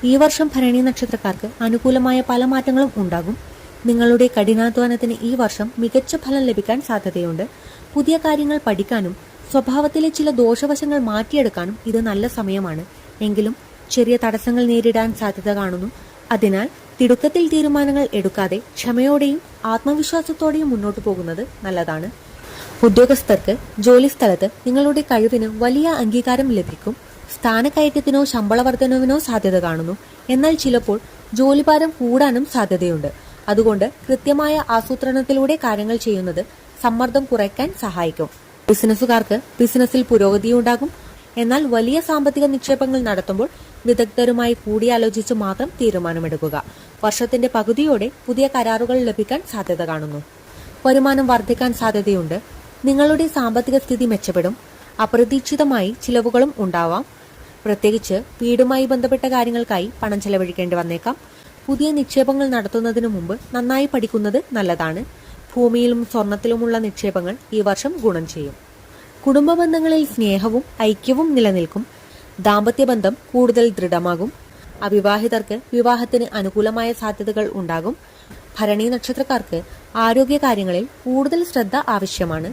ഈ വർഷം ഭരണി നക്ഷത്രക്കാർക്ക് അനുകൂലമായ പല മാറ്റങ്ങളും ഉണ്ടാകും. നിങ്ങളുടെ കഠിനാധ്വാനത്തിന് ഈ വർഷം മികച്ച ഫലം ലഭിക്കാൻ സാധ്യതയുണ്ട്. പുതിയ കാര്യങ്ങൾ പഠിക്കാനും സ്വഭാവത്തിലെ ചില ദോഷവശങ്ങൾ മാറ്റിയെടുക്കാനും ഇത് നല്ല സമയമാണ്. എങ്കിലും ചെറിയ തടസ്സങ്ങൾ നേരിടാൻ സാധ്യത കാണുന്നു. അതിനാൽ തിടുക്കത്തിൽ തീരുമാനങ്ങൾ എടുക്കാതെ ക്ഷമയോടെയും ആത്മവിശ്വാസത്തോടെയും മുന്നോട്ടു പോകുന്നത് നല്ലതാണ്. ഉദ്യോഗസ്ഥർക്ക് ജോലിസ്ഥലത്ത് നിങ്ങളുടെ കഴിവിന് വലിയ അംഗീകാരം ലഭിക്കും. സ്ഥാനക്കയറ്റത്തിനോ ശമ്പള വർധനവിനോ സാധ്യത കാണുന്നു. എന്നാൽ ചിലപ്പോൾ ജോലിഭാരം കൂടാനും സാധ്യതയുണ്ട്. അതുകൊണ്ട് കൃത്യമായ ആസൂത്രണത്തിലൂടെ കാര്യങ്ങൾ ചെയ്യുന്നത് സമ്മർദ്ദം കുറയ്ക്കാൻ സഹായിക്കും. ബിസിനസ്സുകാർക്ക് ബിസിനസ്സിൽ പുരോഗതിയുണ്ടാകും. എന്നാൽ വലിയ സാമ്പത്തിക നിക്ഷേപങ്ങൾ നടത്തുമ്പോൾ വിദഗ്ധരുമായി കൂടിയാലോചിച്ച് മാത്രം തീരുമാനമെടുക്കുക. വർഷത്തിന്റെ പകുതിയോടെ പുതിയ കരാറുകൾ ലഭിക്കാൻ സാധ്യത കാണുന്നു. വരുമാനം വർദ്ധിക്കാൻ സാധ്യതയുണ്ട്. നിങ്ങളുടെ സാമ്പത്തിക സ്ഥിതി മെച്ചപ്പെടും. അപ്രതീക്ഷിതമായി ചിലവുകളും ഉണ്ടാവാം. പ്രത്യേകിച്ച് വീടുമായി ബന്ധപ്പെട്ട കാര്യങ്ങൾക്കായി പണം ചെലവഴിക്കേണ്ടി വന്നേക്കാം. പുതിയ നിക്ഷേപങ്ങൾ നടത്തുന്നതിന് മുമ്പ് നന്നായി പഠിക്കുന്നത് നല്ലതാണ്. ഭൂമിയിലും സ്വർണത്തിലുമുള്ള നിക്ഷേപങ്ങൾ ഈ വർഷം ഗുണം ചെയ്യും. കുടുംബ ബന്ധങ്ങളിൽ സ്നേഹവും ഐക്യവും നിലനിൽക്കും. ദാമ്പത്യബന്ധം കൂടുതൽ ദൃഢമാകും. അവിവാഹിതർക്ക് വിവാഹത്തിന് അനുകൂലമായ സാധ്യതകൾ ഉണ്ടാകും. ഭരണി നക്ഷത്രക്കാർക്ക് ആരോഗ്യകാര്യങ്ങളിൽ കൂടുതൽ ശ്രദ്ധ ആവശ്യമാണ്.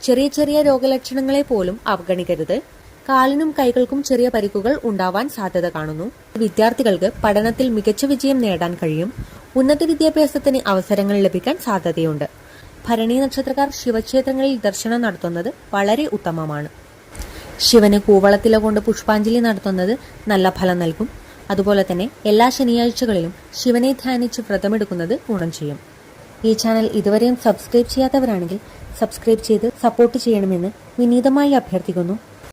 ചെറിയ ചെറിയ രോഗലക്ഷണങ്ങളെ പോലും അവഗണിക്കരുത്. കാലിനും കൈകൾക്കും ചെറിയ പരിക്കുകൾ ഉണ്ടാവാൻ സാധ്യത കാണുന്നു. വിദ്യാർത്ഥികൾക്ക് പഠനത്തിൽ മികച്ച വിജയം നേടാൻ കഴിയും. ഉന്നത വിദ്യാഭ്യാസത്തിന് അവസരങ്ങൾ ലഭിക്കാൻ സാധ്യതയുണ്ട്. ഭരണി നക്ഷത്രക്കാർ ശിവക്ഷേത്രങ്ങളിൽ ദർശനം നടത്തുന്നത് വളരെ ഉത്തമമാണ്. ശിവന് കൂവളത്തില കൊണ്ട് പുഷ്പാഞ്ജലി നടത്തുന്നത് നല്ല ഫലം നൽകും. അതുപോലെ തന്നെ എല്ലാ ശനിയാഴ്ചകളിലും ശിവനെ ധ്യാനിച്ച് വ്രതമെടുക്കുന്നത് ഗുണം ചെയ്യും. ഈ ചാനൽ ഇതുവരെയും സബ്സ്ക്രൈബ് ചെയ്യാത്തവരാണെങ്കിൽ സബ്സ്ക്രൈബ് ചെയ്ത് സപ്പോർട്ട് ചെയ്യണമെന്ന് വിനീതമായി അഭ്യർത്ഥിക്കുന്നു.